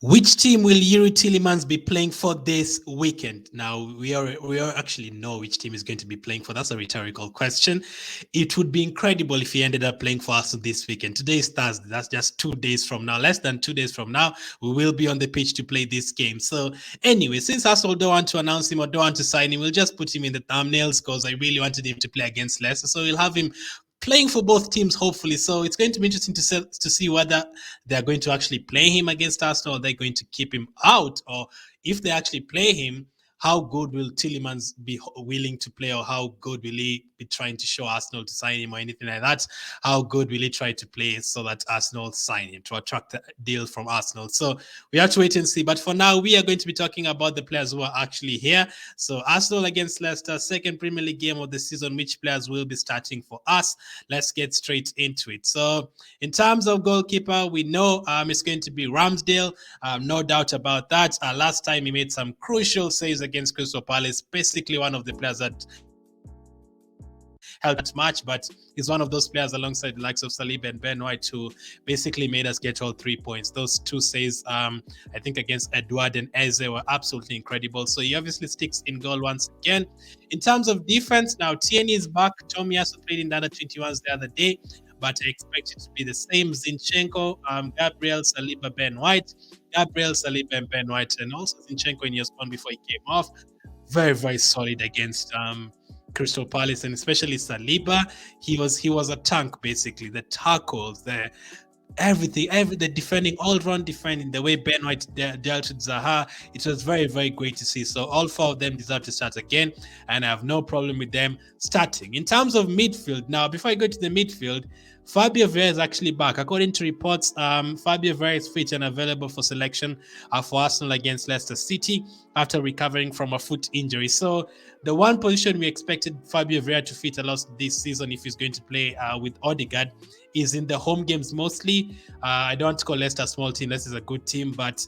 Which team will Yuri Tillemans be playing for this weekend? Now, we actually know which team is going to be playing for. That's a rhetorical question. It would be incredible if he ended up playing for us this weekend. Today is Thursday. That's just 2 days from now. Less than 2 days from now, we will be on the pitch to play this game. So, anyway, since Arsenal don't want to announce him or don't want to sign him, we'll just put him in the thumbnails because I really wanted him to play against Leicester. So, we'll have him playing for both teams, hopefully. So it's going to be interesting to see whether they're going to actually play him against Arsenal or they're going to keep him out, or if they actually play him, how good will Tillemans be willing to play, or how good will he be trying to show Arsenal to sign him or anything like that? How good will he try to play so that Arsenal sign him to attract a deal from Arsenal? So we have to wait and see. But for now, we are going to be talking about the players who are actually here. So Arsenal against Leicester, second Premier League game of the season. Which players will be starting for us? Let's get straight into it. So in terms of goalkeeper, we know it's going to be Ramsdale. No doubt about that. Last time he made some crucial saves against Crystal Palace. Basically, one of the players that helped that match, but he's one of those players alongside the likes of Saliba and Ben White who basically made us get all 3 points. Those two saves, I think against Edouard and Eze, were absolutely incredible. So he obviously sticks in goal once again. In terms of defense, now Tierney is back. Tomiyasu played in the under 21s the other day, but I expect it to be the same. Zinchenko, Gabriel, Saliba, Ben White. Gabriel, Saliba, and Ben White, and also Zinchenko in years one before he came off. Very, very solid against Crystal Palace, and especially Saliba. He was a tank, basically. The tackles, everything, the defending, all round defending, the way Ben White dealt with Zaha, it was very, very great to see. So all four of them deserve to start again, and I have no problem with them starting. In terms of midfield, now before I go to the midfield, Fabio Vieira is actually back. According to reports, Fabio Vieira is fit and available for selection for Arsenal against Leicester City after recovering from a foot injury. So the one position we expected Fabio Vieira to fit a lot this season, if he's going to play with Odegaard, is in the home games mostly. I don't want to call Leicester a small team. Leicester is a good team, but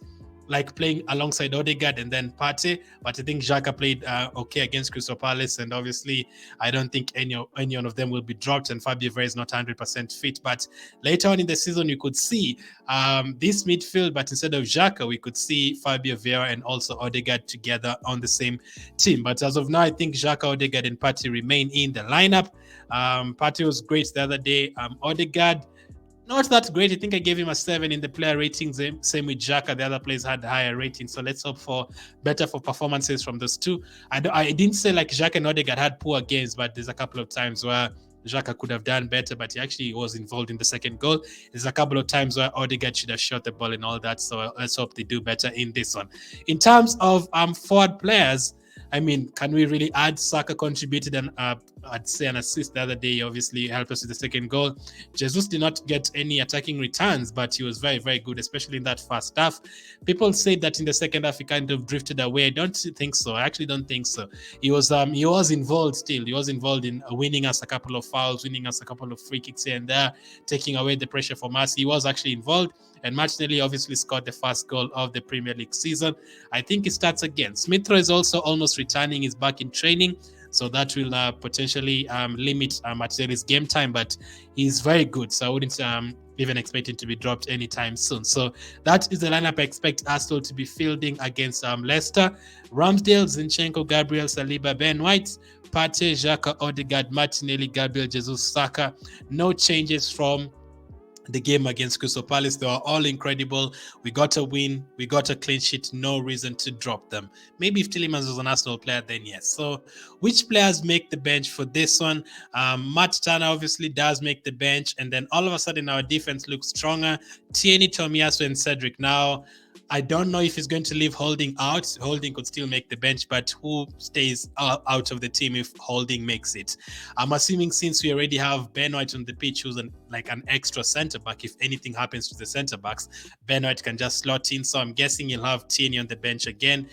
like playing alongside Odegaard and then Partey. But I think Xhaka played okay against Crystal Palace, and obviously I don't think any one of them will be dropped, and Fabio Vieira is not 100% fit. But later on in the season, you could see this midfield, but instead of Xhaka, we could see Fabio Vieira and also Odegaard together on the same team. But as of now, I think Xhaka, Odegaard, and Partey remain in the lineup. Partey was great the other day. Odegaard, not that great. I think I gave him a 7 in the player ratings. Same with Xhaka. The other players had higher ratings. So let's hope for better for performances from those two. I didn't say like Xhaka and Odegaard had poor games, but there's a couple of times where Xhaka could have done better, but he actually was involved in the second goal. There's a couple of times where Odegaard should have shot the ball and all that. So let's hope they do better in this one. In terms of forward players, I mean, can we really add? Saka contributed I'd say an assist the other day, obviously helped us with the second goal. Jesus did not get any attacking returns, but he was very, very good, especially in that first half. People say that in the second half he kind of drifted away. I don't think so. I actually don't think so. He was involved still. He was involved in winning us a couple of fouls, winning us a couple of free kicks here and there, taking away the pressure from us. He was actually involved. And Martinelli obviously scored the first goal of the Premier League season. I think he starts again. Smith Rowe is also almost returning. He's back in training. So that will potentially limit Martinelli's game time, but he's very good. So I wouldn't even expect him to be dropped anytime soon. So that is the lineup I expect Arsenal to be fielding against Leicester. Ramsdale, Zinchenko, Gabriel, Saliba, Ben White, Partey, Xhaka, Odegaard, Martinelli, Gabriel Jesus, Saka. No changes from the game against Crystal Palace. They were all incredible. We got a win. We got a clean sheet. No reason to drop them. Maybe if Tillemans was an Arsenal player, then yes. So which players make the bench for this one? Matt Turner obviously does make the bench. And then all of a sudden our defense looks stronger. Tierney, Tomiyasu, and Cedric. Now, I don't know if he's going to leave Holding out. Holding could still make the bench, but who stays out of the team if Holding makes it? I'm assuming since we already have Ben White on the pitch, who's like an extra centre back, if anything happens to the centre backs, Ben White can just slot in. So I'm guessing you'll have Tierney on the bench again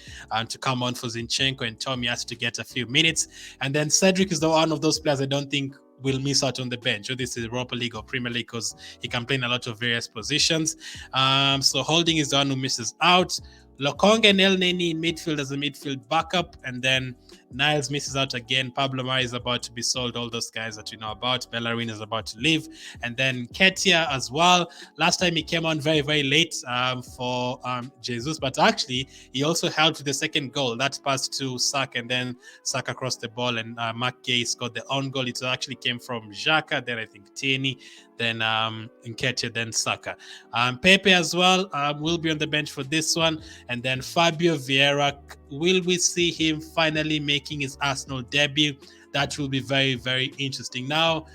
to come on for Zinchenko and Tomiyasu to get a few minutes. And then Cedric is the one of those players I don't think will miss out on the bench. Whether this is Europa League or Premier League, because he can play in a lot of various positions. So Holding is the one who misses out. Lokong and El Neni in midfield as a midfield backup, and then Niles misses out again. Pablo Mari is about to be sold. All those guys that you know about. Bellerin is about to leave, and then Ketia as well. Last time he came on very, very late for Jesus, but actually he also helped with the second goal. That pass to Saka, and then Saka crossed the ball, and Mark Gay scored the own goal. It actually came from Xhaka, then I think Tierney, then Nketiah, then Saka. Pepe as well will be on the bench for this one. And then Fabio Vieira, will we see him finally making his Arsenal debut? That will be very, very interesting. Now,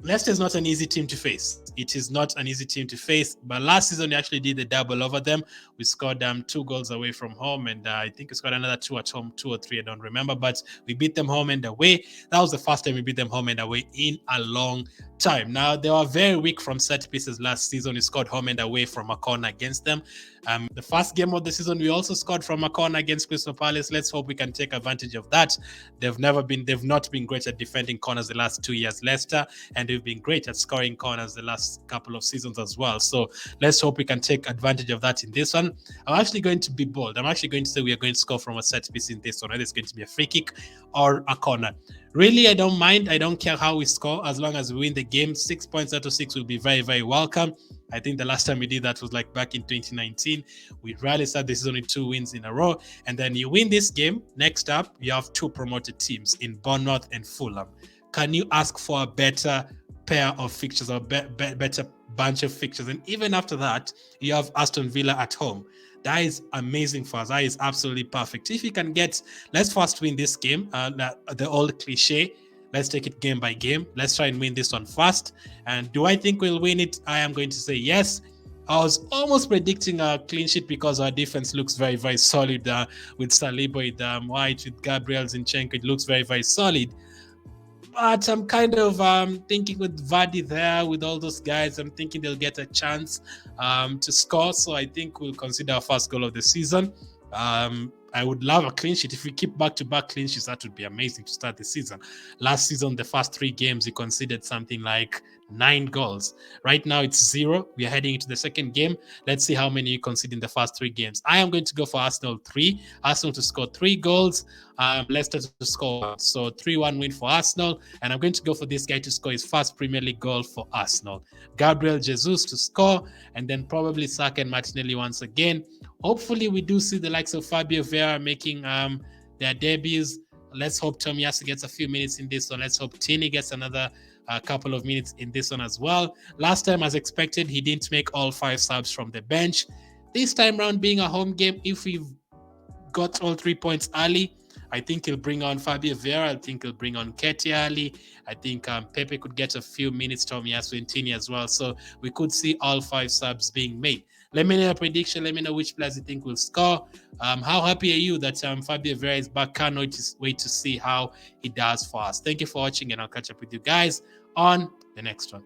Leicester is not an easy team to face. It is not an easy team to face. But last season, we actually did the double over them. We scored 2 goals away from home, and I think we scored another 2 at home, 2 or 3, I don't remember. But we beat them home and away. That was the first time we beat them home and away in a long time. Now, they were very weak from set pieces last season. We scored home and away from a corner against them. The first game of the season, we also scored from a corner against Crystal Palace. Let's hope we can take advantage of that. They've not been great at defending corners the last 2 years, Leicester, and they've been great at scoring corners the last couple of seasons as well. So let's hope we can take advantage of that in this one. I'm actually going to be bold. I'm actually going to say we are going to score from a set piece in this one. Either it's going to be a free kick or a corner. Really, I don't mind. I don't care how we score as long as we win the game. 6 points out of 6 will be very, very welcome. I think the last time we did that was like back in 2019. We rarely start the season with 2 wins in a row. And then you win this game. Next up, you have 2 promoted teams in Bournemouth and Fulham. Can you ask for a better pair of fixtures or better bunch of fixtures? And even after that, you have Aston Villa at home. That is amazing for us. That is absolutely perfect. If you can let's first win this game. The old cliche. Let's take it game by game. Let's try and win this one first. And do I think we'll win it? I am going to say yes. I was almost predicting a clean sheet because our defense looks very, very solid with Saliba, with White, with Gabriel Zinchenko. It looks very, very solid. But I'm kind of thinking with Vardy there, with all those guys, I'm thinking they'll get a chance to score. So I think we'll consider our first goal of the season. I would love a clean sheet. If we keep back-to-back clean sheets, that would be amazing to start the season. Last season, the first 3 games, we conceded something like 9 goals. Right now, it's 0. We are heading into the second game. Let's see how many you concede in the first 3 games. I am going to go for Arsenal 3. Arsenal to score 3 goals. Leicester to score 1. So 3-1 win for Arsenal. And I'm going to go for this guy to score his first Premier League goal for Arsenal. Gabriel Jesus to score. And then probably Saka and Martinelli once again. Hopefully, we do see the likes of Fabio Vieira making their debuts. Let's hope Tomiyasu gets a few minutes in this one. Let's hope Tierney gets another couple of minutes in this one as well. Last time, as expected, he didn't make all 5 subs from the bench. This time round, being a home game, if we've got all 3 points early, I think he'll bring on Fabio Vieira. I think he'll bring on Ketia early. I think Pepe could get a few minutes, Tomiyasu and Tierney as well. So we could see all 5 subs being made. Let me know your prediction. Let me know which players you think will score. How happy are you that Fabio Vieira is back? Can't wait to see how he does for us. Thank you for watching, and I'll catch up with you guys on the next one.